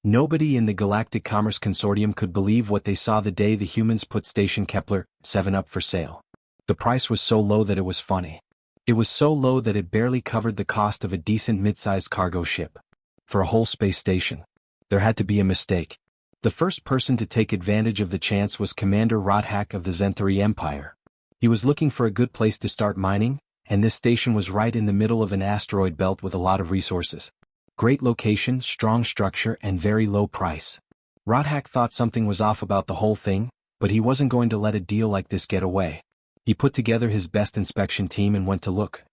Nobody in the Galactic Commerce Consortium could believe what they saw the day the humans put Station Kepler-7 up for sale. The price was so low that it was funny. It was so low that it barely covered the cost of a decent mid-sized cargo ship. For a whole space station. There had to be a mistake. The first person to take advantage of the chance was Commander Rodhack of the Zenthari Empire. He was looking for a good place to start mining, and this station was right in the middle of an asteroid belt with a lot of resources. Great location, strong structure, and very low price. Rodhack thought something was off about the whole thing, but he wasn't going to let a deal like this get away. He put together his best inspection team and went to look.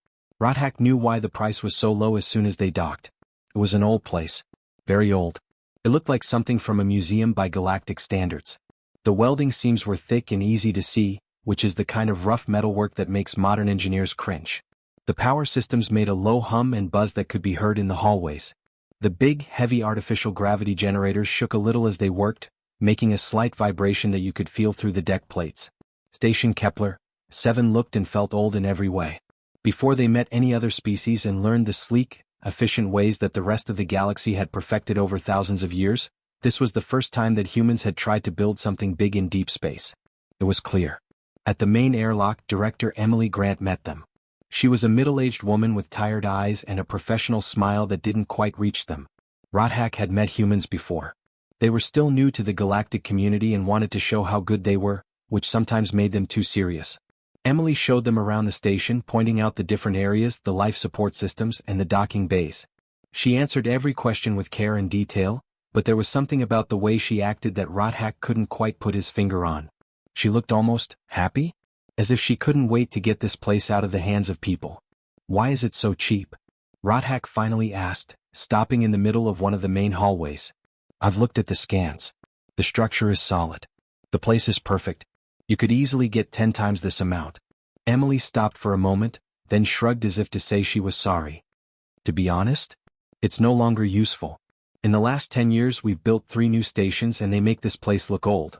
Rodhack knew why the price was so low as soon as they docked. It was an old place. Very old. It looked like something from a museum by galactic standards. The welding seams were thick and easy to see, which is the kind of rough metalwork that makes modern engineers cringe. The power systems made a low hum and buzz that could be heard in the hallways. The big, heavy artificial gravity generators shook a little as they worked, making a slight vibration that you could feel through the deck plates. Station Kepler-7 looked and felt old in every way. Before they met any other species and learned the sleek, efficient ways that the rest of the galaxy had perfected over thousands of years, this was the first time that humans had tried to build something big in deep space. It was clear. At the main airlock, Director Emily Grant met them. She was a middle-aged woman with tired eyes and a professional smile that didn't quite reach them. Rodhack had met humans before. They were still new to the galactic community and wanted to show how good they were, which sometimes made them too serious. Emily showed them around the station, pointing out the different areas, the life support systems, and the docking bays. She answered every question with care and detail, but there was something about the way she acted that Rodhack couldn't quite put his finger on. She looked almost happy? As if she couldn't wait to get this place out of the hands of people. Why is it so cheap? Rodhack finally asked, stopping in the middle of one of the main hallways. I've looked at the scans. The structure is solid. The place is perfect. You could easily get 10 times this amount. Emily stopped for a moment, then shrugged as if to say she was sorry. To be honest? It's no longer useful. In the last 10 years we've built 3 new stations and they make this place look old.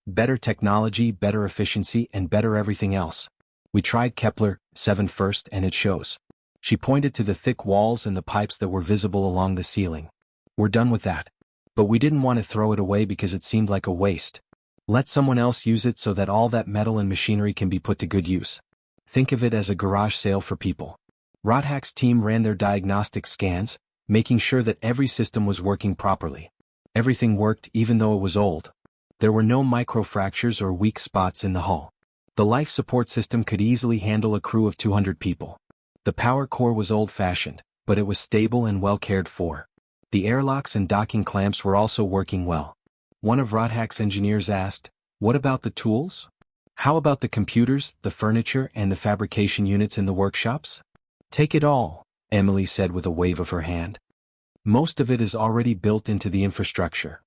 Better technology, better efficiency, and better everything else. We tried Kepler-7 first and it shows. She pointed to the thick walls and the pipes that were visible along the ceiling. We're done with that. But we didn't want to throw it away because it seemed like a waste. Let someone else use it so that all that metal and machinery can be put to good use. Think of it as a garage sale for people. Rodhack's team ran their diagnostic scans, making sure that every system was working properly. Everything worked even though it was old. There were no microfractures or weak spots in the hull. The life support system could easily handle a crew of 200 people. The power core was old-fashioned, but it was stable and well cared for. The airlocks and docking clamps were also working well. One of Rodhack's engineers asked, "What about the tools? How about the computers, the furniture, and the fabrication units in the workshops?" "Take it all," Emily said with a wave of her hand. "Most of it is already built into the infrastructure.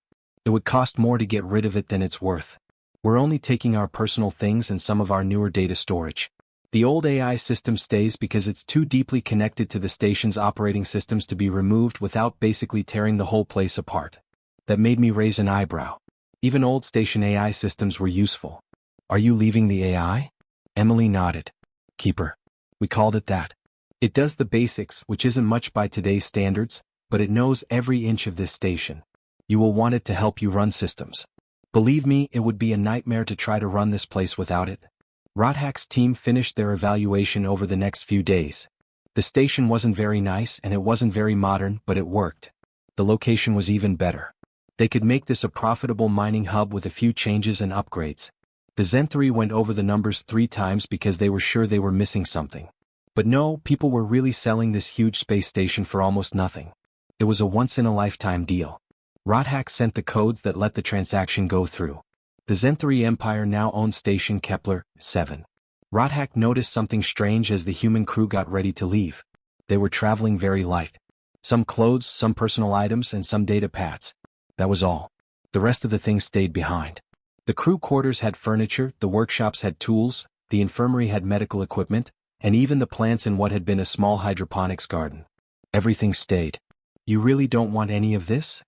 It would cost more to get rid of it than it's worth. We're only taking our personal things and some of our newer data storage. The old AI system stays because it's too deeply connected to the station's operating systems to be removed without basically tearing the whole place apart." That made me raise an eyebrow. Even old station AI systems were useful. "Are you leaving the AI?" Emily nodded. "Keeper. We called it that. It does the basics, which isn't much by today's standards, but it knows every inch of this station. You will want it to help you run systems. Believe me, it would be a nightmare to try to run this place without it." Rodhack's team finished their evaluation over the next few days. The station wasn't very nice and it wasn't very modern, but it worked. The location was even better. They could make this a profitable mining hub with a few changes and upgrades. The Zenthari went over the numbers 3 times because they were sure they were missing something. But no, people were really selling this huge space station for almost nothing. It was a once-in-a-lifetime deal. Rodhack sent the codes that let the transaction go through. The Zenthari Empire now owned Station Kepler-7. Rodhack noticed something strange as the human crew got ready to leave. They were traveling very light. Some clothes, some personal items, and some data pads. That was all. The rest of the things stayed behind. The crew quarters had furniture, the workshops had tools, the infirmary had medical equipment, and even the plants in what had been a small hydroponics garden. Everything stayed. "You really don't want any of this?"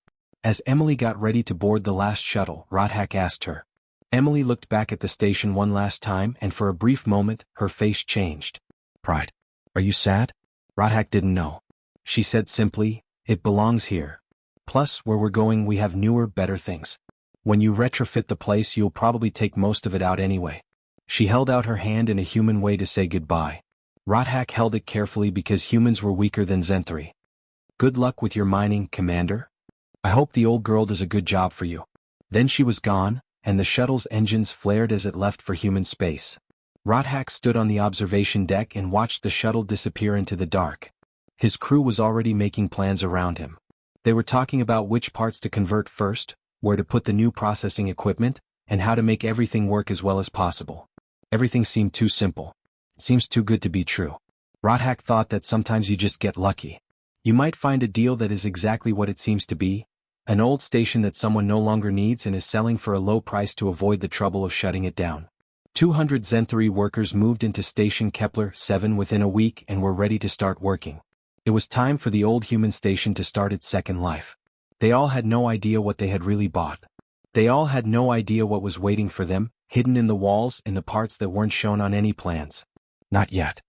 As Emily got ready to board the last shuttle, Rodhack asked her. Emily looked back at the station one last time and for a brief moment, her face changed. "Pride. Are you sad?" Rodhack didn't know. She said simply, "It belongs here." Plus, where we're going we have newer, better things. When you retrofit the place you'll probably take most of it out anyway. She held out her hand in a human way to say goodbye. Rothak held it carefully because humans were weaker than Zenthri. Good luck with your mining, Commander. I hope the old girl does a good job for you. Then she was gone, and the shuttle's engines flared as it left for human space. Rothak stood on the observation deck and watched the shuttle disappear into the dark. His crew was already making plans around him. They were talking about which parts to convert first, where to put the new processing equipment, and how to make everything work as well as possible. Everything seemed too simple. It seems too good to be true. Rothak thought that sometimes you just get lucky. You might find a deal that is exactly what it seems to be, an old station that someone no longer needs and is selling for a low price to avoid the trouble of shutting it down. 200 Zenthri workers moved into Station Kepler 7 within a week and were ready to start working. It was time for the old human station to start its second life. They all had no idea what they had really bought. They all had no idea what was waiting for them, hidden in the walls and the parts that weren't shown on any plans. Not yet.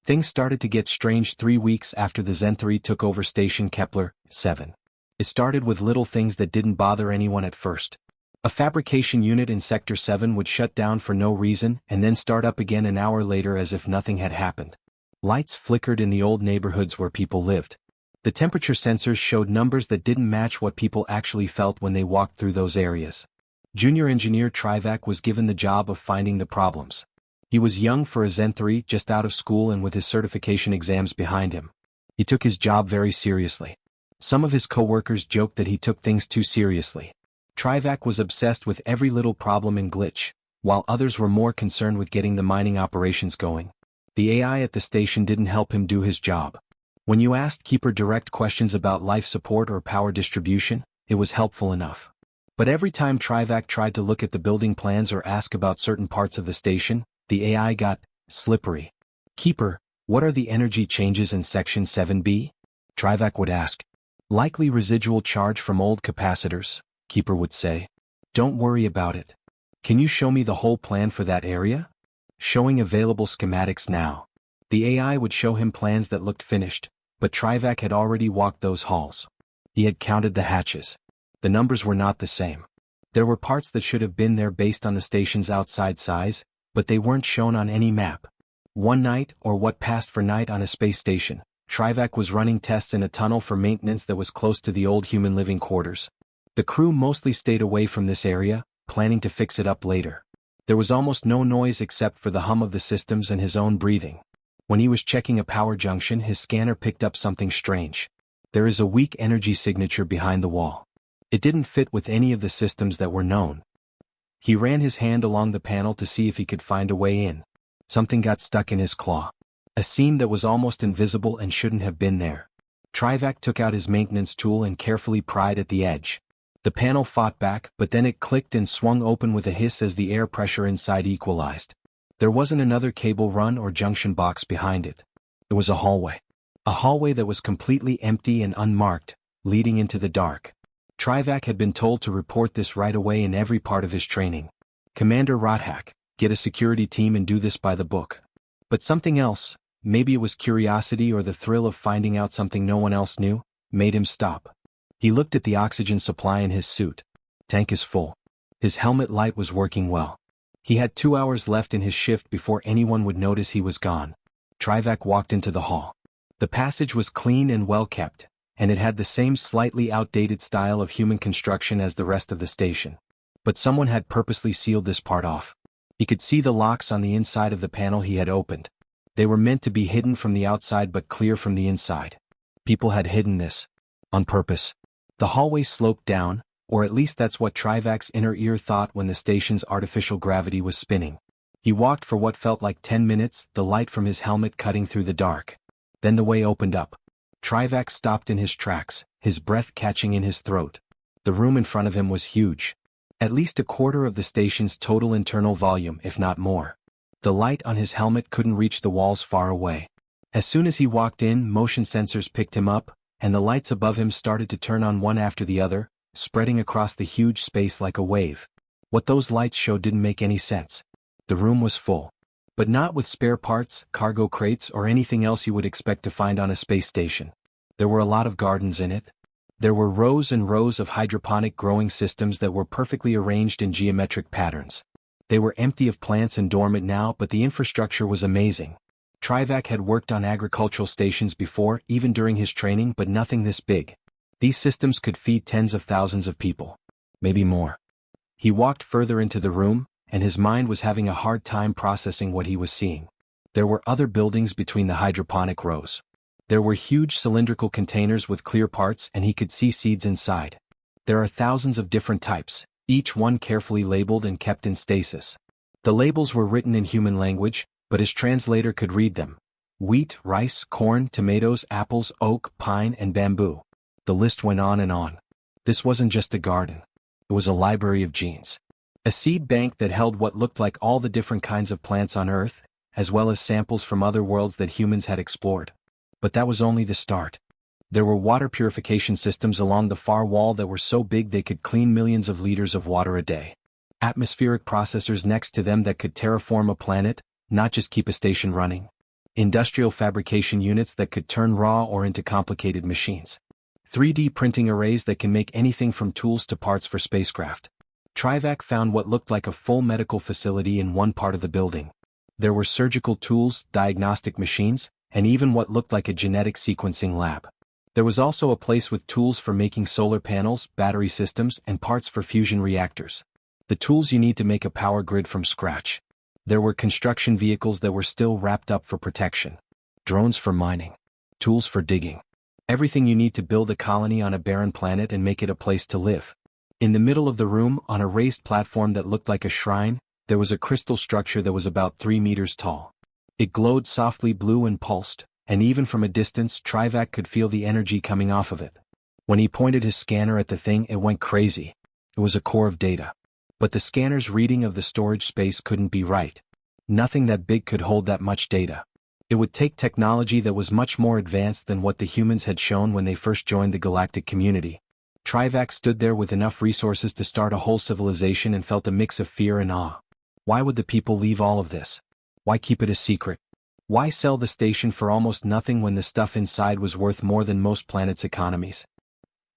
Things started to get strange 3 weeks after the Zenthri took over Station Kepler 7. It started with little things that didn't bother anyone at first. A fabrication unit in Sector 7 would shut down for no reason and then start up again an hour later as if nothing had happened. Lights flickered in the old neighborhoods where people lived. The temperature sensors showed numbers that didn't match what people actually felt when they walked through those areas. Junior engineer Trivac was given the job of finding the problems. He was young for a Zenthri, just out of school and with his certification exams behind him. He took his job very seriously. Some of his co-workers joked that he took things too seriously. Trivac was obsessed with every little problem and glitch, while others were more concerned with getting the mining operations going. The AI at the station didn't help him do his job. When you asked Keeper direct questions about life support or power distribution, it was helpful enough. But every time Trivac tried to look at the building plans or ask about certain parts of the station, the AI got slippery. Keeper, what are the energy changes in Section 7B? Trivac would ask. Likely residual charge from old capacitors, Keeper would say. Don't worry about it. Can you show me the whole plan for that area? Showing available schematics now. The AI would show him plans that looked finished, but Trivac had already walked those halls. He had counted the hatches. The numbers were not the same. There were parts that should have been there based on the station's outside size, but they weren't shown on any map. One night, or what passed for night on a space station, Trivac was running tests in a tunnel for maintenance that was close to the old human living quarters. The crew mostly stayed away from this area, planning to fix it up later. There was almost no noise except for the hum of the systems and his own breathing. When he was checking a power junction, his scanner picked up something strange. There is a weak energy signature behind the wall. It didn't fit with any of the systems that were known. He ran his hand along the panel to see if he could find a way in. Something got stuck in his claw. A seam that was almost invisible and shouldn't have been there. Trivac took out his maintenance tool and carefully pried at the edge. The panel fought back, but then it clicked and swung open with a hiss as the air pressure inside equalized. There wasn't another cable run or junction box behind it. It was a hallway. A hallway that was completely empty and unmarked, leading into the dark. Trivac had been told to report this right away in every part of his training. Commander Rothak, get a security team and do this by the book. But something else, maybe it was curiosity or the thrill of finding out something no one else knew, made him stop. He looked at the oxygen supply in his suit. Tank is full. His helmet light was working well. He had 2 hours left in his shift before anyone would notice he was gone. Trivac walked into the hall. The passage was clean and well kept, and it had the same slightly outdated style of human construction as the rest of the station. But someone had purposely sealed this part off. He could see the locks on the inside of the panel he had opened. They were meant to be hidden from the outside but clear from the inside. People had hidden this. On purpose. The hallway sloped down, or at least that's what Trivac's inner ear thought when the station's artificial gravity was spinning. He walked for what felt like 10 minutes, the light from his helmet cutting through the dark. Then the way opened up. Trivac stopped in his tracks, his breath catching in his throat. The room in front of him was huge. At least a quarter of the station's total internal volume, if not more. The light on his helmet couldn't reach the walls far away. As soon as he walked in, motion sensors picked him up, and the lights above him started to turn on one after the other, spreading across the huge space like a wave. What those lights showed didn't make any sense. The room was full. But not with spare parts, cargo crates, or anything else you would expect to find on a space station. There were a lot of gardens in it. There were rows and rows of hydroponic growing systems that were perfectly arranged in geometric patterns. They were empty of plants and dormant now, but the infrastructure was amazing. Trivac had worked on agricultural stations before, even during his training, but nothing this big. These systems could feed tens of thousands of people. Maybe more. He walked further into the room, and his mind was having a hard time processing what he was seeing. There were other buildings between the hydroponic rows. There were huge cylindrical containers with clear parts, and he could see seeds inside. There are thousands of different types, each one carefully labeled and kept in stasis. The labels were written in human language, but his translator could read them. Wheat, rice, corn, tomatoes, apples, oak, pine, and bamboo. The list went on and on. This wasn't just a garden. It was a library of genes. A seed bank that held what looked like all the different kinds of plants on Earth, as well as samples from other worlds that humans had explored. But that was only the start. There were water purification systems along the far wall that were so big they could clean millions of liters of water a day. Atmospheric processors next to them that could terraform a planet, not just keep a station running. Industrial fabrication units that could turn raw ore into complicated machines. 3D printing arrays that can make anything from tools to parts for spacecraft. Trivac found what looked like a full medical facility in one part of the building. There were surgical tools, diagnostic machines, and even what looked like a genetic sequencing lab. There was also a place with tools for making solar panels, battery systems, and parts for fusion reactors. The tools you need to make a power grid from scratch. There were construction vehicles that were still wrapped up for protection. Drones for mining. Tools for digging. Everything you need to build a colony on a barren planet and make it a place to live. In the middle of the room, on a raised platform that looked like a shrine, there was a crystal structure that was about 3 meters tall. It glowed softly blue and pulsed, and even from a distance Trivac could feel the energy coming off of it. When he pointed his scanner at the thing, it went crazy. It was a core of data. But the scanner's reading of the storage space couldn't be right. Nothing that big could hold that much data. It would take technology that was much more advanced than what the humans had shown when they first joined the galactic community. Trivac stood there with enough resources to start a whole civilization and felt a mix of fear and awe. Why would the people leave all of this? Why keep it a secret? Why sell the station for almost nothing when the stuff inside was worth more than most planets' economies?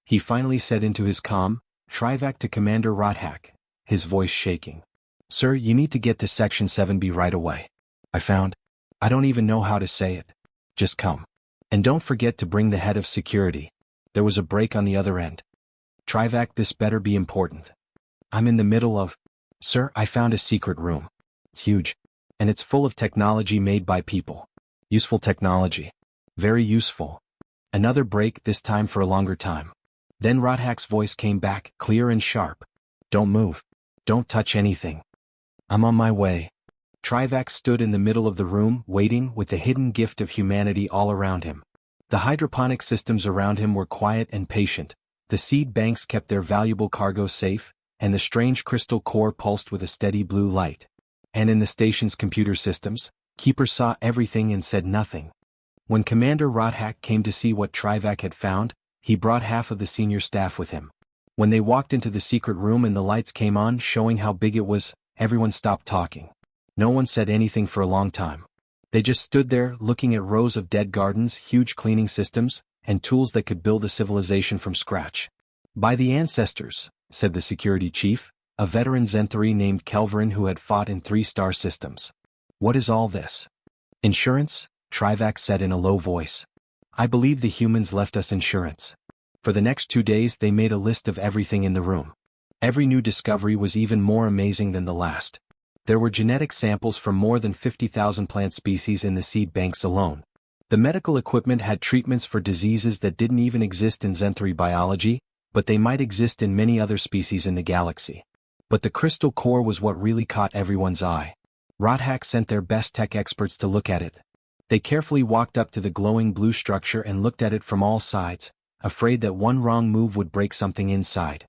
He finally said into his comm, Trivac to Commander Rothak, his voice shaking. Sir, you need to get to Section 7B right away. I don't even know how to say it. Just come. And don't forget to bring the head of security. There was a break on the other end. Trivac, this better be important. I'm in the middle of... Sir, I found a secret room. It's huge. And it's full of technology made by people. Useful technology. Very useful. Another break, this time for a longer time. Then Rothak's voice came back, clear and sharp. Don't move. Don't touch anything. I'm on my way. Trivac stood in the middle of the room, waiting, with the hidden gift of humanity all around him. The hydroponic systems around him were quiet and patient. The seed banks kept their valuable cargo safe, and the strange crystal core pulsed with a steady blue light. And in the station's computer systems, Keeper saw everything and said nothing. When Commander Rothak came to see what Trivac had found, he brought half of the senior staff with him. When they walked into the secret room and the lights came on, showing how big it was, everyone stopped talking. No one said anything for a long time. They just stood there, looking at rows of dead gardens, huge cleaning systems, and tools that could build a civilization from scratch. By the ancestors, said the security chief, a veteran Zenthari named Kelverin who had fought in 3-star systems. What is all this? Insurance? Trivac said in a low voice. I believe the humans left us insurance. For the next 2 days they made a list of everything in the room. Every new discovery was even more amazing than the last. There were genetic samples from more than 50,000 plant species in the seed banks alone. The medical equipment had treatments for diseases that didn't even exist in Zenthari biology, but they might exist in many other species in the galaxy. But the crystal core was what really caught everyone's eye. Rothak sent their best tech experts to look at it. They carefully walked up to the glowing blue structure and looked at it from all sides, afraid that one wrong move would break something inside.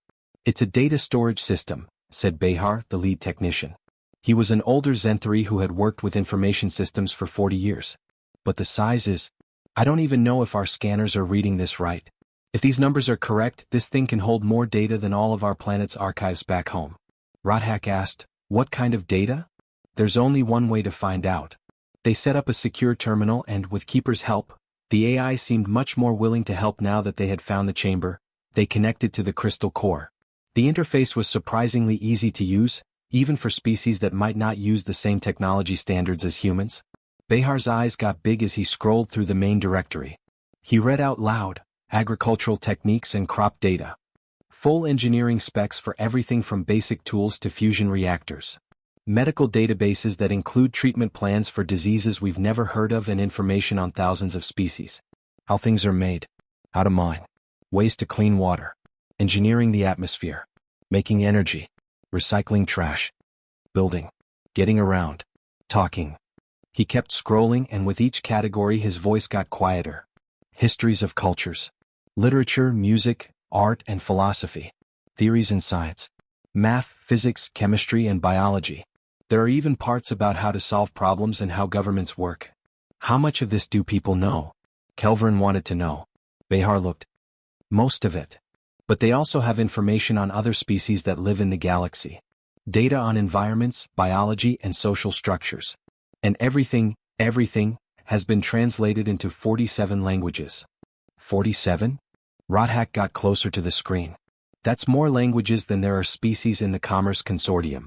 It's a data storage system, said Behar, the lead technician. He was an older Zenthari who had worked with information systems for 40 years. But the size is... I don't even know if our scanners are reading this right. If these numbers are correct, this thing can hold more data than all of our planet's archives back home. Rothak asked, what kind of data? There's only one way to find out. They set up a secure terminal and, with Keeper's help, the AI seemed much more willing to help now that they had found the chamber. They connected to the crystal core. The interface was surprisingly easy to use, even for species that might not use the same technology standards as humans. Behar's eyes got big as he scrolled through the main directory. He read out loud, agricultural techniques and crop data. Full engineering specs for everything from basic tools to fusion reactors. Medical databases that include treatment plans for diseases we've never heard of and information on thousands of species. How things are made. How to mine. Ways to clean water. Engineering the atmosphere. Making energy. Recycling trash. Building. Getting around. Talking. He kept scrolling, and with each category his voice got quieter. Histories of cultures. Literature, music, art and philosophy. Theories in science. Math, physics, chemistry and biology. There are even parts about how to solve problems and how governments work. How much of this do people know? Kelvin wanted to know. Behar looked. Most of it. But they also have information on other species that live in the galaxy. Data on environments, biology and social structures. And everything, has been translated into 47 languages. 47? Rodhak got closer to the screen. That's more languages than there are species in the Commerce Consortium.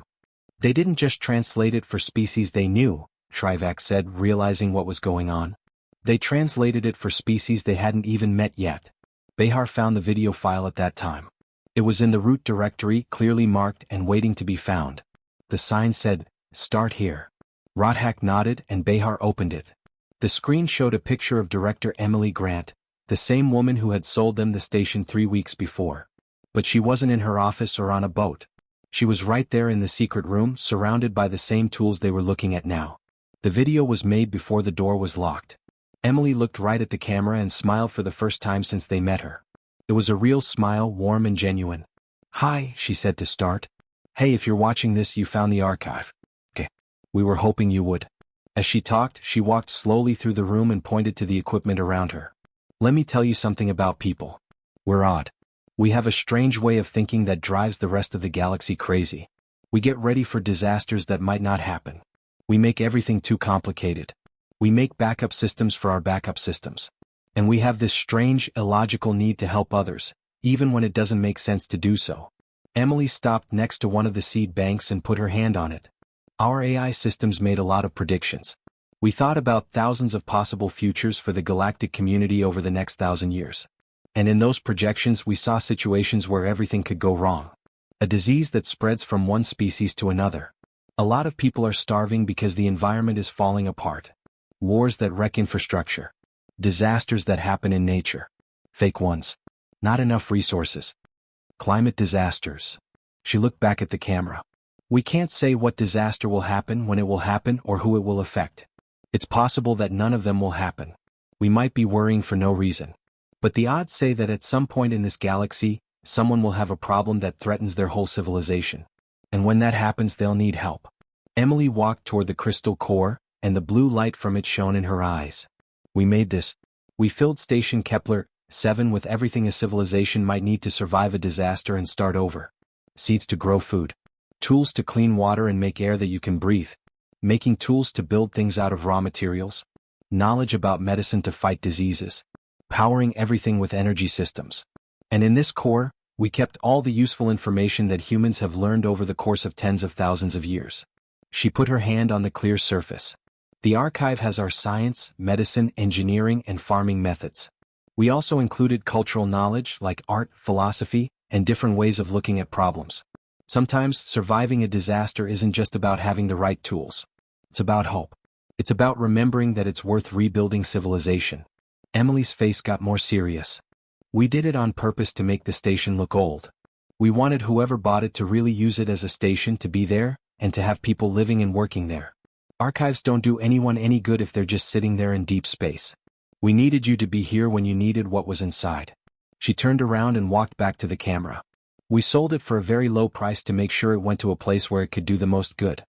They didn't just translate it for species they knew, Trivac said, realizing what was going on. They translated it for species they hadn't even met yet. Behar found the video file at that time. It was in the root directory, clearly marked and waiting to be found. The sign said, "Start here." Rodhak nodded and Behar opened it. The screen showed a picture of director Emily Grant, the same woman who had sold them the station 3 weeks before. But she wasn't in her office or on a boat. She was right there in the secret room, surrounded by the same tools they were looking at now. The video was made before the door was locked. Emily looked right at the camera and smiled for the first time since they met her. It was a real smile, warm and genuine. "Hi," she said to start. "Hey, if you're watching this, you found the archive. Okay. We were hoping you would." As she talked, she walked slowly through the room and pointed to the equipment around her. "Let me tell you something about people. We're odd. We have a strange way of thinking that drives the rest of the galaxy crazy. We get ready for disasters that might not happen. We make everything too complicated. We make backup systems for our backup systems. And we have this strange, illogical need to help others, even when it doesn't make sense to do so." Emily stopped next to one of the seed banks and put her hand on it. "Our AI systems made a lot of predictions. We thought about thousands of possible futures for the galactic community over the next 1,000 years. And in those projections we saw situations where everything could go wrong. A disease that spreads from one species to another. A lot of people are starving because the environment is falling apart. Wars that wreck infrastructure. Disasters that happen in nature. Fake ones. Not enough resources. Climate disasters." She looked back at the camera. "We can't say what disaster will happen, when it will happen, or who it will affect. It's possible that none of them will happen. We might be worrying for no reason. But the odds say that at some point in this galaxy, someone will have a problem that threatens their whole civilization. And when that happens, they'll need help." Emily walked toward the crystal core, and the blue light from it shone in her eyes. "We made this. We filled Station Kepler 7 with everything a civilization might need to survive a disaster and start over. Seeds to grow food. Tools to clean water and make air that you can breathe. Making tools to build things out of raw materials. Knowledge about medicine to fight diseases. Powering everything with energy systems. And in this core, we kept all the useful information that humans have learned over the course of tens of thousands of years." She put her hand on the clear surface. "The archive has our science, medicine, engineering, and farming methods. We also included cultural knowledge like art, philosophy, and different ways of looking at problems. Sometimes surviving a disaster isn't just about having the right tools. It's about hope. It's about remembering that it's worth rebuilding civilization." Emily's face got more serious. "We did it on purpose to make the station look old. We wanted whoever bought it to really use it as a station, to be there, and to have people living and working there. Archives don't do anyone any good if they're just sitting there in deep space. We needed you to be here when you needed what was inside." She turned around and walked back to the camera. "We sold it for a very low price to make sure it went to a place where it could do the most good.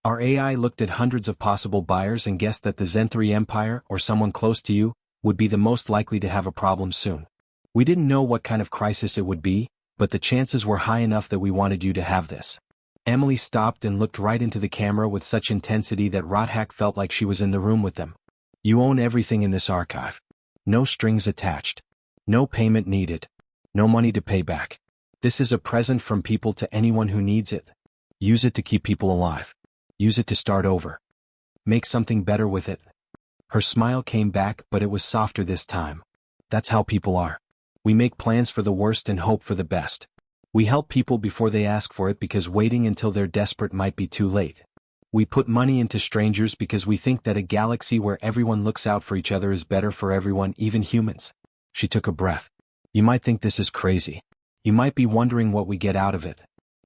Our AI looked at hundreds of possible buyers and guessed that the Zenthri Empire, or someone close to you, would be the most likely to have a problem soon. We didn't know what kind of crisis it would be, but the chances were high enough that we wanted you to have this." Emily stopped and looked right into the camera with such intensity that Rodhak felt like she was in the room with them. "You own everything in this archive. No strings attached. No payment needed. No money to pay back. This is a present from people to anyone who needs it. Use it to keep people alive. Use it to start over. Make something better with it. Her smile came back, but it was softer this time. That's how people are. We make plans for the worst and hope for the best. We help people before they ask for it because waiting until they're desperate might be too late. We put money into strangers because we think that a galaxy where everyone looks out for each other is better for everyone, even humans. She took a breath. You might think this is crazy. You might be wondering what we get out of it.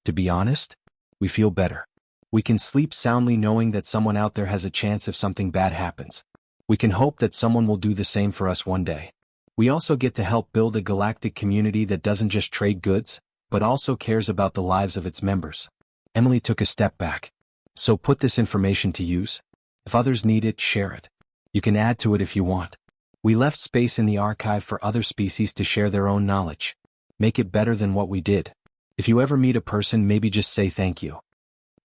To be honest, we feel better. We can sleep soundly knowing that someone out there has a chance if something bad happens. We can hope that someone will do the same for us one day. We also get to help build a galactic community that doesn't just trade goods, but also cares about the lives of its members. Emily took a step back. So put this information to use. If others need it, share it. You can add to it if you want. We left space in the archive for other species to share their own knowledge. Make it better than what we did. If you ever meet a person, maybe just say thank you.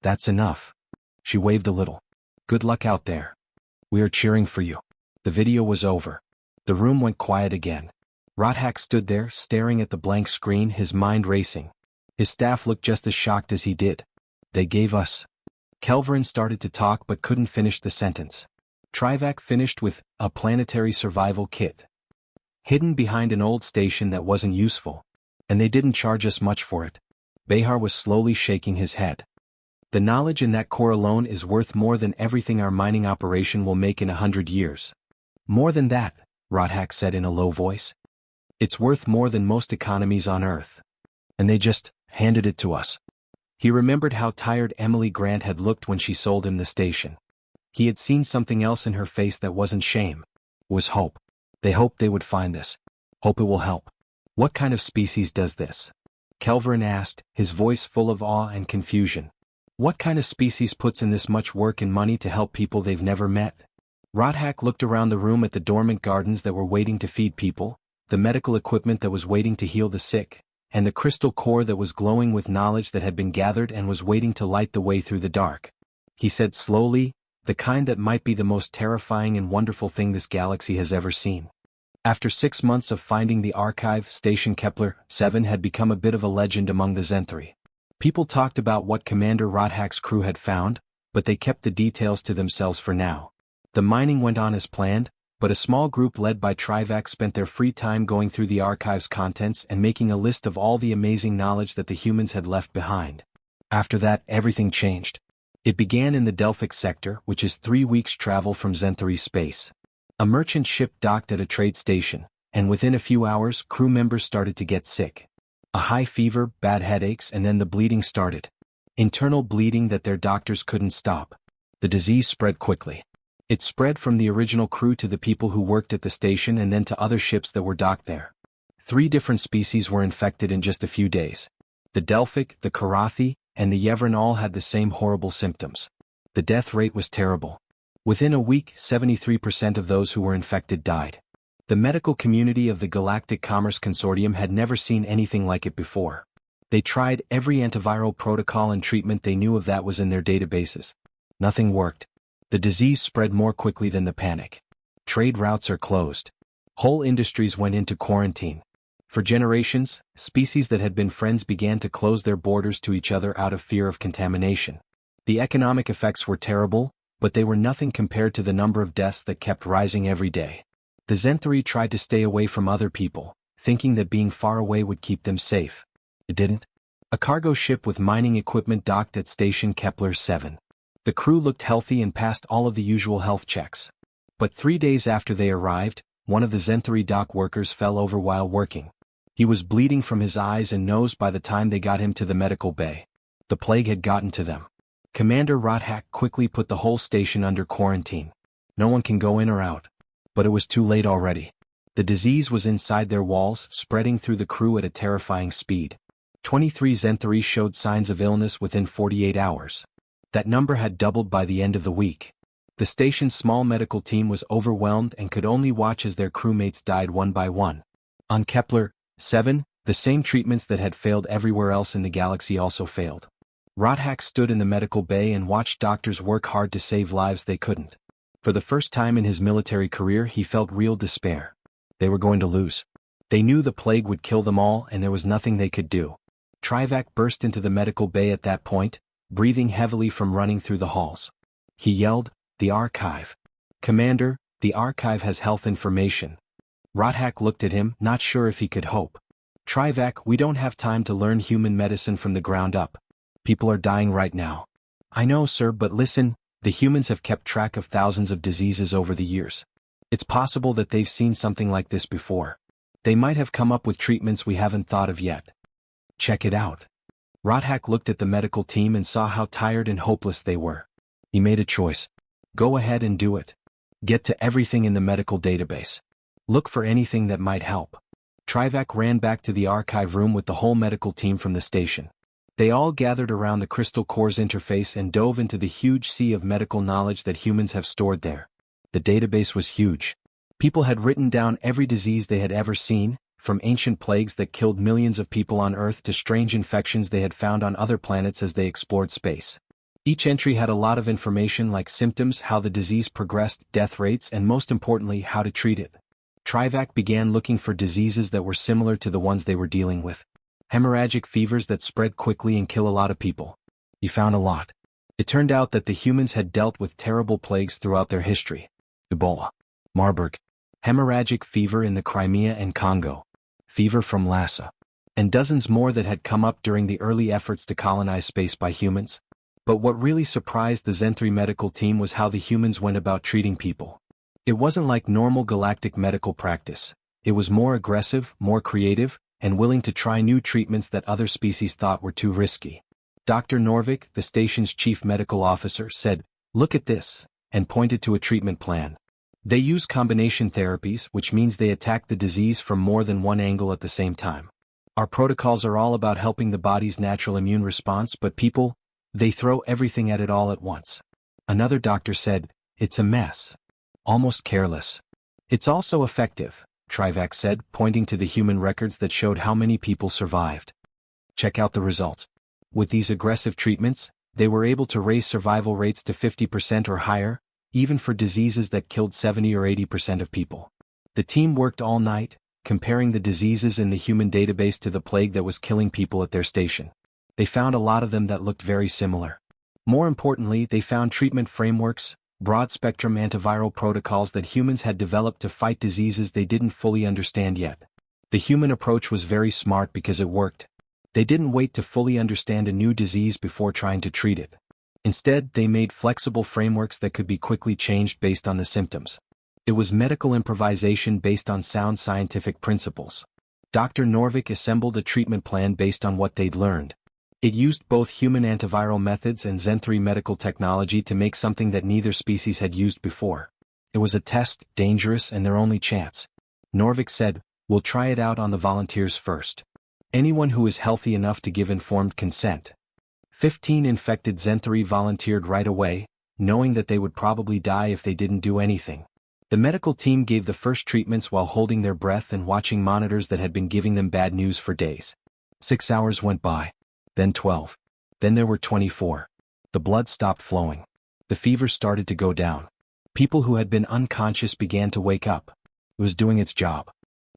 That's enough. She waved a little. Good luck out there. We are cheering for you. The video was over. The room went quiet again. Rodhack stood there, staring at the blank screen, his mind racing. His staff looked just as shocked as he did. They gave us. Kelverin started to talk but couldn't finish the sentence. Trivac finished with a planetary survival kit. Hidden behind an old station that wasn't useful. And they didn't charge us much for it. Behar was slowly shaking his head. The knowledge in that core alone is worth more than everything our mining operation will make in 100 years. More than that, Rodhack said in a low voice. It's worth more than most economies on Earth. And they just handed it to us. He remembered how tired Emily Grant had looked when she sold him the station. He had seen something else in her face that wasn't shame. It was hope. They hoped they would find this. Hope it will help. What kind of species does this? Kelverin asked, his voice full of awe and confusion. What kind of species puts in this much work and money to help people they've never met? Rodhack looked around the room at the dormant gardens that were waiting to feed people, the medical equipment that was waiting to heal the sick, and the crystal core that was glowing with knowledge that had been gathered and was waiting to light the way through the dark. He said slowly, the kind that might be the most terrifying and wonderful thing this galaxy has ever seen. After 6 months of finding the archive, Station Kepler-7 had become a bit of a legend among the Zenthri. People talked about what Commander Rodhack's crew had found, but they kept the details to themselves for now. The mining went on as planned, but a small group led by Trivac spent their free time going through the archive's contents and making a list of all the amazing knowledge that the humans had left behind. After that, everything changed. It began in the Delphic sector, which is 3 weeks' travel from Zenthri space. A merchant ship docked at a trade station, and within a few hours, crew members started to get sick. A high fever, bad headaches, and then the bleeding started. Internal bleeding that their doctors couldn't stop. The disease spread quickly. It spread from the original crew to the people who worked at the station and then to other ships that were docked there. 3 different species were infected in just a few days. The Delphic, the Karathi, and the Yevran all had the same horrible symptoms. The death rate was terrible. Within a week, 73% of those who were infected died. The medical community of the Galactic Commerce Consortium had never seen anything like it before. They tried every antiviral protocol and treatment they knew of that was in their databases. Nothing worked. The disease spread more quickly than the panic. Trade routes are closed. Whole industries went into quarantine. For generations, species that had been friends began to close their borders to each other out of fear of contamination. The economic effects were terrible, but they were nothing compared to the number of deaths that kept rising every day. The Zenthri tried to stay away from other people, thinking that being far away would keep them safe. It didn't. A cargo ship with mining equipment docked at Station Kepler-7. The crew looked healthy and passed all of the usual health checks. But 3 days after they arrived, one of the Zenthri dock workers fell over while working. He was bleeding from his eyes and nose by the time they got him to the medical bay. The plague had gotten to them. Commander Rodhack quickly put the whole station under quarantine. No one can go in or out. But it was too late already. The disease was inside their walls, spreading through the crew at a terrifying speed. 23 Zenthri showed signs of illness within 48 hours. That number had doubled by the end of the week. The station's small medical team was overwhelmed and could only watch as their crewmates died one by one. On Kepler-7, the same treatments that had failed everywhere else in the galaxy also failed. Rodhack stood in the medical bay and watched doctors work hard to save lives they couldn't. For the first time in his military career, he felt real despair. They were going to lose. They knew the plague would kill them all and there was nothing they could do. Trivac burst into the medical bay at that point, breathing heavily from running through the halls. He yelled, "The archive. Commander, the archive has health information." Rodhak looked at him, not sure if he could hope. "Trivac, we don't have time to learn human medicine from the ground up. People are dying right now." "I know, sir, but listen, the humans have kept track of thousands of diseases over the years. It's possible that they've seen something like this before. They might have come up with treatments we haven't thought of yet. Check it out." Rodhak looked at the medical team and saw how tired and hopeless they were. He made a choice. "Go ahead and do it. Get to everything in the medical database. Look for anything that might help." Trivac ran back to the archive room with the whole medical team from the station. They all gathered around the crystal core's interface and dove into the huge sea of medical knowledge that humans have stored there. The database was huge. People had written down every disease they had ever seen, from ancient plagues that killed millions of people on Earth to strange infections they had found on other planets as they explored space. Each entry had a lot of information like symptoms, how the disease progressed, death rates, and most importantly, how to treat it. Trivac began looking for diseases that were similar to the ones they were dealing with. Hemorrhagic fevers that spread quickly and kill a lot of people. He found a lot. It turned out that the humans had dealt with terrible plagues throughout their history. Ebola, Marburg, hemorrhagic fever in the Crimea and Congo, fever from Lhasa, and dozens more that had come up during the early efforts to colonize space by humans. But what really surprised the Zenthri medical team was how the humans went about treating people. It wasn't like normal galactic medical practice. It was more aggressive, more creative, and willing to try new treatments that other species thought were too risky. Dr. Norvik, the station's chief medical officer, said, "Look at this," and pointed to a treatment plan. They use combination therapies, which means they attack the disease from more than one angle at the same time. Our protocols are all about helping the body's natural immune response, but people, they throw everything at it all at once. Another doctor said, "It's a mess. Almost careless." "It's also effective," Trivac said, pointing to the human records that showed how many people survived. "Check out the results. With these aggressive treatments, they were able to raise survival rates to 50% or higher, even for diseases that killed 70 or 80% of people." The team worked all night, comparing the diseases in the human database to the plague that was killing people at their station. They found a lot of them that looked very similar. More importantly, they found treatment frameworks, broad-spectrum antiviral protocols that humans had developed to fight diseases they didn't fully understand yet. The human approach was very smart because it worked. They didn't wait to fully understand a new disease before trying to treat it. Instead, they made flexible frameworks that could be quickly changed based on the symptoms. It was medical improvisation based on sound scientific principles. Dr. Norvik assembled a treatment plan based on what they'd learned. It used both human antiviral methods and Zenthri medical technology to make something that neither species had used before. It was a test, dangerous, and their only chance. Norvik said, "We'll try it out on the volunteers first. Anyone who is healthy enough to give informed consent." 15 infected Zenthri volunteered right away, knowing that they would probably die if they didn't do anything. The medical team gave the first treatments while holding their breath and watching monitors that had been giving them bad news for days. 6 hours went by. Then 12. Then there were 24. The blood stopped flowing. The fever started to go down. People who had been unconscious began to wake up. It was doing its job.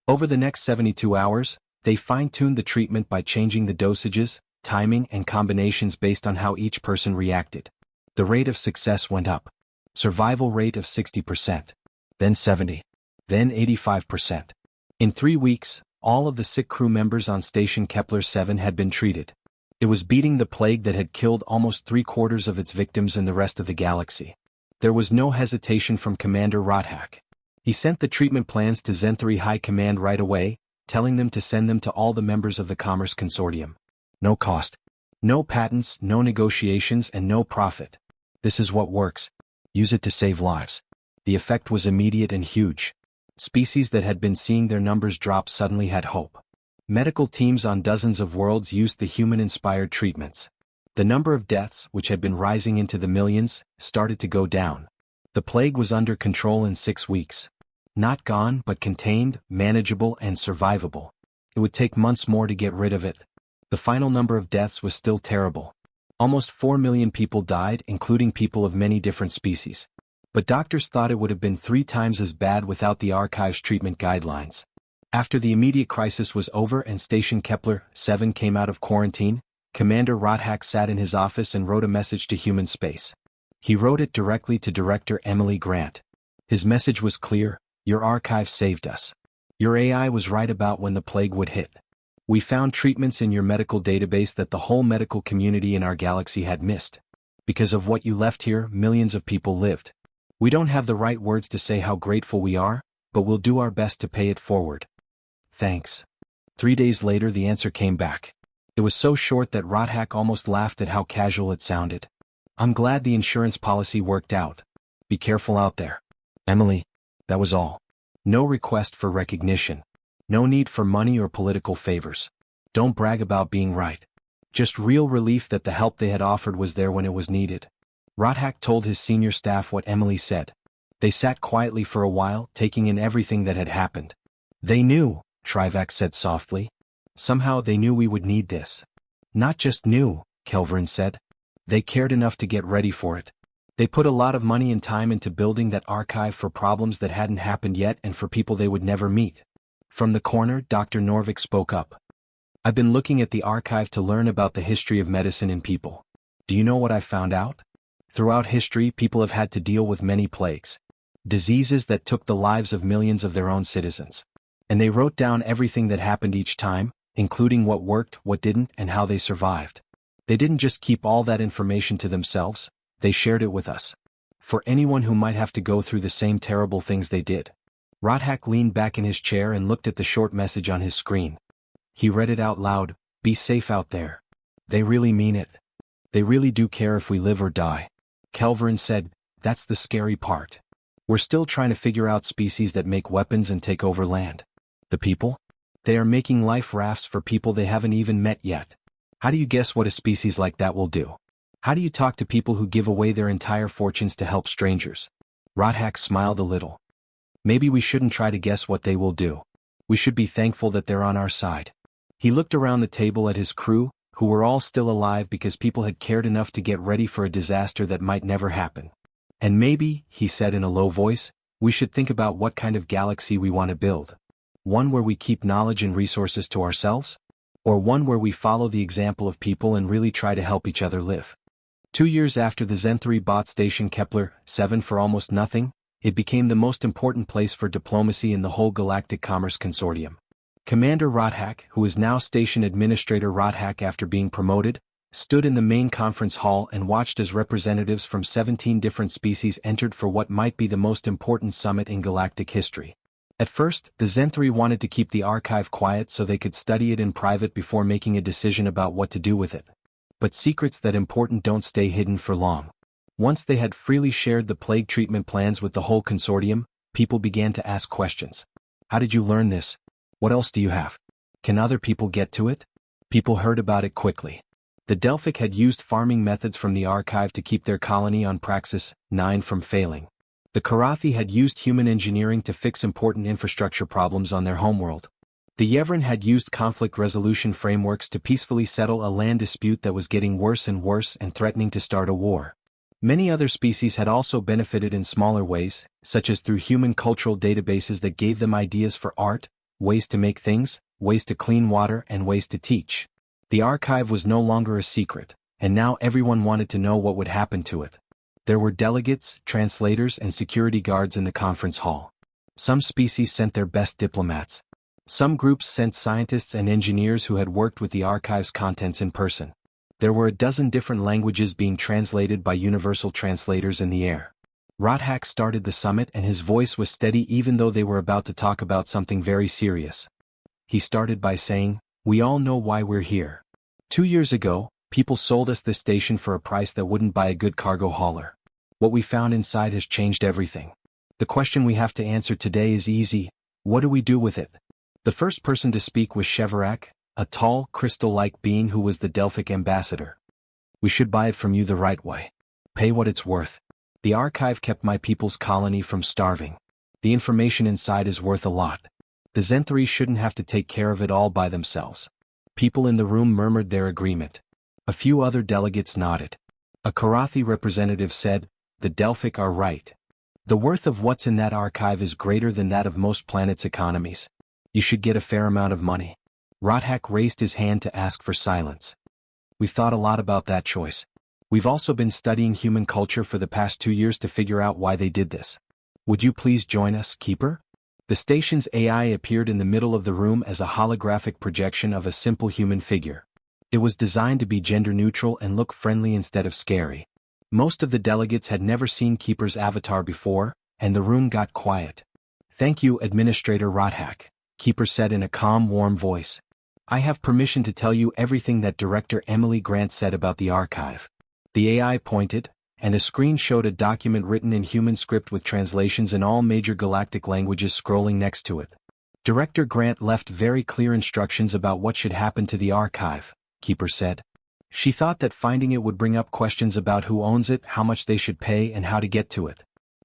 Over the next 72 hours, they fine-tuned the treatment by changing the dosages, timing, and combinations based on how each person reacted. The rate of success went up. Survival rate of 60%. Then 70. Then 85%. In 3 weeks, all of the sick crew members on Station Kepler 7 had been treated. It was beating the plague that had killed almost 3/4 of its victims in the rest of the galaxy. There was no hesitation from Commander Rodhak. He sent the treatment plans to Zenthri High Command right away, telling them to send them to all the members of the Commerce Consortium. No cost. No patents, no negotiations, and no profit. This is what works. Use it to save lives. The effect was immediate and huge. Species that had been seeing their numbers drop suddenly had hope. Medical teams on dozens of worlds used the human-inspired treatments. The number of deaths, which had been rising into the millions, started to go down. The plague was under control in 6 weeks. Not gone, but contained, manageable, and survivable. It would take months more to get rid of it. The final number of deaths was still terrible. Almost 4 million people died, including people of many different species. But doctors thought it would have been 3 times as bad without the archive's treatment guidelines. After the immediate crisis was over and Station Kepler-7 came out of quarantine, Commander Rodhack sat in his office and wrote a message to human space. He wrote it directly to Director Emily Grant. His message was clear: your archive saved us. Your AI was right about when the plague would hit. We found treatments in your medical database that the whole medical community in our galaxy had missed. Because of what you left here, millions of people lived. We don't have the right words to say how grateful we are, but we'll do our best to pay it forward. Thanks. 3 days later the answer came back. It was so short that Rodhack almost laughed at how casual it sounded. I'm glad the insurance policy worked out. Be careful out there. Emily. That was all. No request for recognition. No need for money or political favors. Don't brag about being right. Just real relief that the help they had offered was there when it was needed. Rodhack told his senior staff what Emily said. They sat quietly for a while, taking in everything that had happened. They knew, Trivac said softly. Somehow they knew we would need this. Not just knew, Kelvin said. They cared enough to get ready for it. They put a lot of money and time into building that archive for problems that hadn't happened yet and for people they would never meet. From the corner, Dr. Norvik spoke up. I've been looking at the archive to learn about the history of medicine in people. Do you know what I found out? Throughout history, people have had to deal with many plagues. Diseases that took the lives of millions of their own citizens. And they wrote down everything that happened each time, including what worked, what didn't, and how they survived. They didn't just keep all that information to themselves, they shared it with us. For anyone who might have to go through the same terrible things they did. Rodhack leaned back in his chair and looked at the short message on his screen. He read it out loud: be safe out there. They really mean it. They really do care if we live or die. Kelvin said, that's the scary part. We're still trying to figure out species that make weapons and take over land. The people? They are making life rafts for people they haven't even met yet. How do you guess what a species like that will do? How do you talk to people who give away their entire fortunes to help strangers? Rodhack smiled a little. Maybe we shouldn't try to guess what they will do. We should be thankful that they're on our side. He looked around the table at his crew, who were all still alive because people had cared enough to get ready for a disaster that might never happen. And maybe, he said in a low voice, we should think about what kind of galaxy we want to build. One where we keep knowledge and resources to ourselves? Or one where we follow the example of people and really try to help each other live? 2 years after the Zen-3 bought Station Kepler-7 for almost nothing, it became the most important place for diplomacy in the whole Galactic Commerce Consortium. Commander Rodhack, who is now Station Administrator Rodhack after being promoted, stood in the main conference hall and watched as representatives from 17 different species entered for what might be the most important summit in galactic history. At first, the Zen-3 wanted to keep the archive quiet so they could study it in private before making a decision about what to do with it. But secrets that important don't stay hidden for long. Once they had freely shared the plague treatment plans with the whole consortium, people began to ask questions. How did you learn this? What else do you have? Can other people get to it? People heard about it quickly. The Delphic had used farming methods from the archive to keep their colony on Praxis 9 from failing. The Karathi had used human engineering to fix important infrastructure problems on their homeworld. The Yevran had used conflict resolution frameworks to peacefully settle a land dispute that was getting worse and worse and threatening to start a war. Many other species had also benefited in smaller ways, such as through human cultural databases that gave them ideas for art, ways to make things, ways to clean water, and ways to teach. The archive was no longer a secret, and now everyone wanted to know what would happen to it. There were delegates, translators, and security guards in the conference hall. Some species sent their best diplomats. Some groups sent scientists and engineers who had worked with the archive's contents in person. There were a dozen different languages being translated by universal translators in the air. Rodhack started the summit and his voice was steady even though they were about to talk about something very serious. He started by saying, "We all know why we're here. 2 years ago, people sold us this station for a price that wouldn't buy a good cargo hauler. What we found inside has changed everything. The question we have to answer today is easy: what do we do with it?" The first person to speak was Cheverak, a tall, crystal-like being who was the Delphic ambassador. "We should buy it from you the right way. Pay what it's worth. The archive kept my people's colony from starving. The information inside is worth a lot. The Zen-3 shouldn't have to take care of it all by themselves." People in the room murmured their agreement. A few other delegates nodded. A Karathi representative said, "The Delphic are right. The worth of what's in that archive is greater than that of most planets' economies. You should get a fair amount of money. Rodhack raised his hand to ask for silence. We've thought a lot about that choice. We've also been studying human culture for the past 2 years to figure out why they did this. Would you please join us, Keeper? The station's AI appeared in the middle of the room as a holographic projection of a simple human figure. It was designed to be gender-neutral and look friendly instead of scary. Most of the delegates had never seen Keeper's avatar before, and the room got quiet. "Thank you, Administrator Rodhack," Keeper said in a calm, warm voice. "I have permission to tell you everything that Director Emily Grant said about the archive." The AI pointed, and a screen showed a document written in human script with translations in all major galactic languages scrolling next to it. Director Grant left very clear instructions about what should happen to the archive, Keeper said. She thought that finding it would bring up questions about who owns it, how much they should pay, and how to get to it.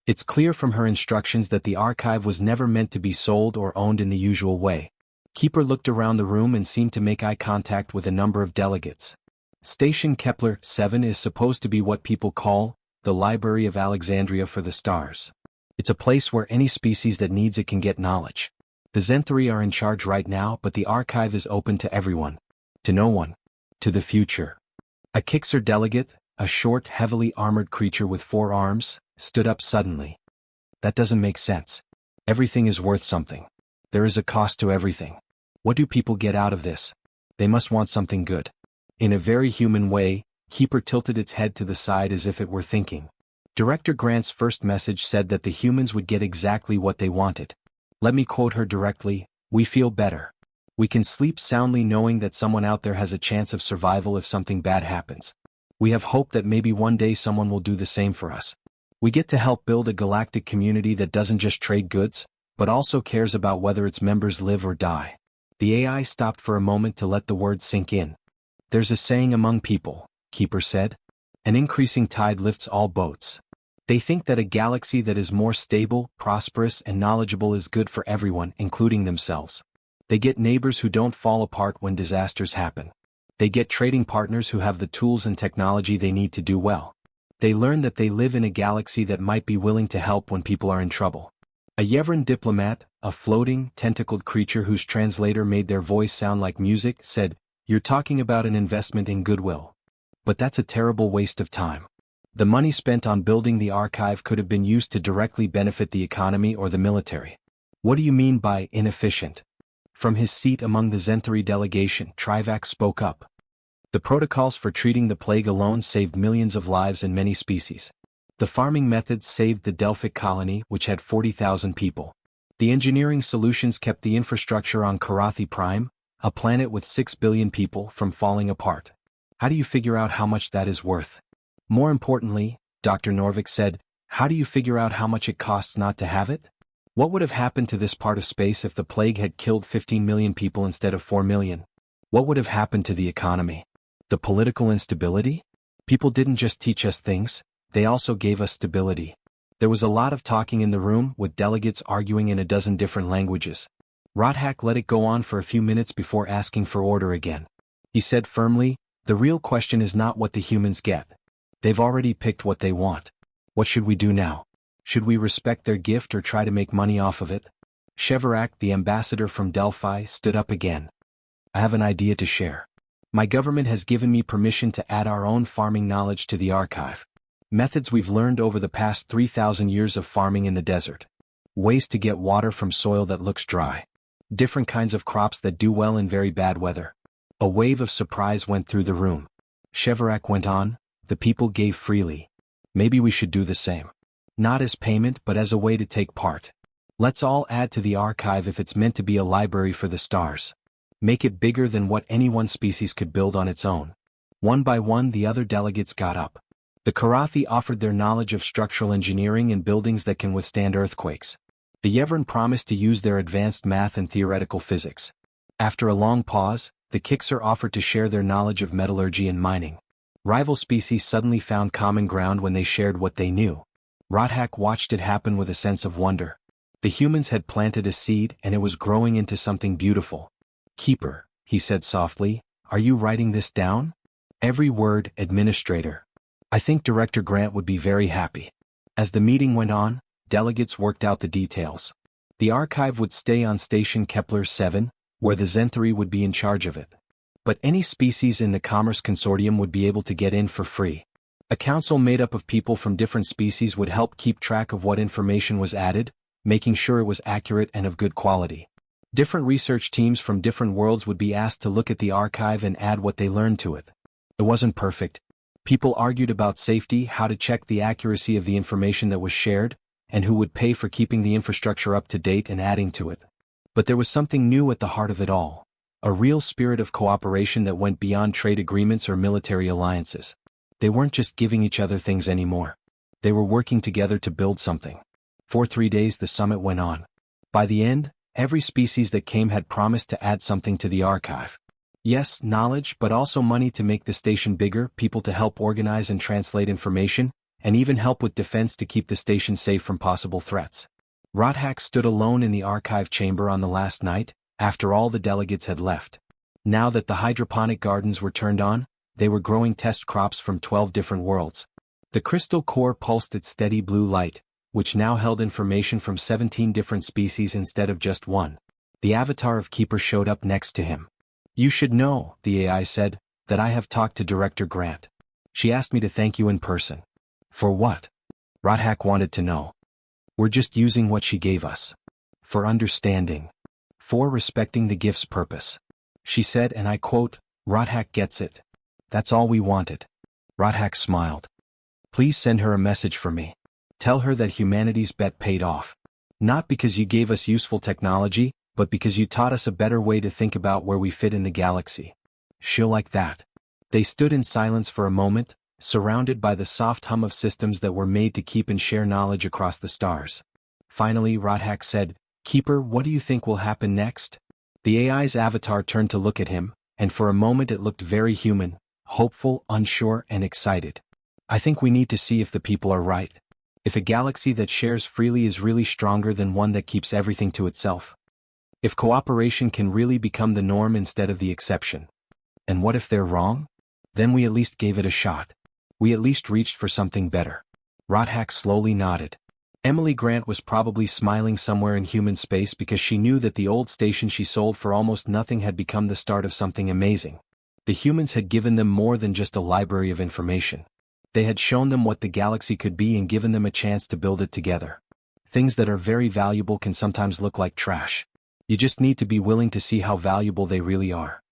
It's clear from her instructions that the archive was never meant to be sold or owned in the usual way. Keeper looked around the room and seemed to make eye contact with a number of delegates. Station Kepler 7 is supposed to be what people call the Library of Alexandria for the Stars. It's a place where any species that needs it can get knowledge. The Zenthari are in charge right now, but the archive is open to everyone. To no one. To the future. A Kixer delegate, a short, heavily armored creature with 4 arms, stood up suddenly. That doesn't make sense. Everything is worth something. There is a cost to everything. What do people get out of this? They must want something good. In a very human way, Keeper tilted its head to the side as if it were thinking. Director Grant's first message said that the humans would get exactly what they wanted. Let me quote her directly, "We feel better. We can sleep soundly knowing that someone out there has a chance of survival if something bad happens. We have hope that maybe one day someone will do the same for us. We get to help build a galactic community that doesn't just trade goods, but also cares about whether its members live or die." The AI stopped for a moment to let the words sink in. "There's a saying among people," Keeper said. "An increasing tide lifts all boats." They think that a galaxy that is more stable, prosperous, and knowledgeable is good for everyone, including themselves. They get neighbors who don't fall apart when disasters happen. They get trading partners who have the tools and technology they need to do well. They learn that they live in a galaxy that might be willing to help when people are in trouble. A Yevran diplomat, a floating, tentacled creature whose translator made their voice sound like music, said, "You're talking about an investment in goodwill. But that's a terrible waste of time. The money spent on building the archive could have been used to directly benefit the economy or the military." "What do you mean by inefficient?" From his seat among the Zenthari delegation, Trivac spoke up. "The protocols for treating the plague alone saved millions of lives in many species. The farming methods saved the Delphic colony, which had 40,000 people. The engineering solutions kept the infrastructure on Karathi Prime, a planet with 6 billion people, from falling apart. How do you figure out how much that is worth? More importantly," Dr. Norvik said, "how do you figure out how much it costs not to have it? What would have happened to this part of space if the plague had killed 15 million people instead of 4 million? What would have happened to the economy? The political instability? People didn't just teach us things, they also gave us stability." There was a lot of talking in the room, with delegates arguing in a dozen different languages. Rodhack let it go on for a few minutes before asking for order again. He said firmly, "The real question is not what the humans get. They've already picked what they want. What should we do now? Should we respect their gift or try to make money off of it?" Cheverak, the ambassador from Delphi, stood up again. "I have an idea to share. My government has given me permission to add our own farming knowledge to the archive. Methods we've learned over the past 3,000 years of farming in the desert. Ways to get water from soil that looks dry. Different kinds of crops that do well in very bad weather." A wave of surprise went through the room. Cheverak went on, "The people gave freely. Maybe we should do the same. Not as payment but as a way to take part. Let's all add to the archive if it's meant to be a library for the stars. Make it bigger than what any one species could build on its own." One by one the other delegates got up. The Karathi offered their knowledge of structural engineering and buildings that can withstand earthquakes. The Yevran promised to use their advanced math and theoretical physics. After a long pause, the Kixer offered to share their knowledge of metallurgy and mining. Rival species suddenly found common ground when they shared what they knew. Rodhack watched it happen with a sense of wonder. The humans had planted a seed and it was growing into something beautiful. "Keeper," he said softly, "are you writing this down?" "Every word, Administrator. I think Director Grant would be very happy." As the meeting went on, delegates worked out the details. The archive would stay on Station Kepler 7, where the Zenthari would be in charge of it. But any species in the Commerce Consortium would be able to get in for free. A council made up of people from different species would help keep track of what information was added, making sure it was accurate and of good quality. Different research teams from different worlds would be asked to look at the archive and add what they learned to it. It wasn't perfect. People argued about safety, how to check the accuracy of the information that was shared, and who would pay for keeping the infrastructure up to date and adding to it. But there was something new at the heart of it all. A real spirit of cooperation that went beyond trade agreements or military alliances. They weren't just giving each other things anymore. They were working together to build something. For 3 days the summit went on. By the end, every species that came had promised to add something to the archive. Yes, knowledge, but also money to make the station bigger, people to help organize and translate information, and even help with defense to keep the station safe from possible threats. Rodhak stood alone in the archive chamber on the last night, after all the delegates had left. Now that the hydroponic gardens were turned on, they were growing test crops from 12 different worlds. The crystal core pulsed its steady blue light, which now held information from 17 different species instead of just one. The avatar of Keeper showed up next to him. "You should know," the AI said, "that I have talked to Director Grant. She asked me to thank you in person." "For what?" Rodhak wanted to know. "We're just using what she gave us. For understanding. For respecting the gift's purpose," she said, and I quote, "Rodhak gets it. That's all we wanted." Rodhak smiled. "Please send her a message for me. Tell her that humanity's bet paid off. Not because you gave us useful technology, but because you taught us a better way to think about where we fit in the galaxy. She'll like that." They stood in silence for a moment, surrounded by the soft hum of systems that were made to keep and share knowledge across the stars. Finally, Rodhak said, "Keeper, what do you think will happen next?" The AI's avatar turned to look at him, and for a moment it looked very human, hopeful, unsure, and excited. "I think we need to see if the people are right. If a galaxy that shares freely is really stronger than one that keeps everything to itself. If cooperation can really become the norm instead of the exception. And what if they're wrong? Then we at least gave it a shot. We at least reached for something better." Rodhak slowly nodded. Emily Grant was probably smiling somewhere in human space because she knew that the old station she sold for almost nothing had become the start of something amazing. The humans had given them more than just a library of information. They had shown them what the galaxy could be and given them a chance to build it together. Things that are very valuable can sometimes look like trash. You just need to be willing to see how valuable they really are.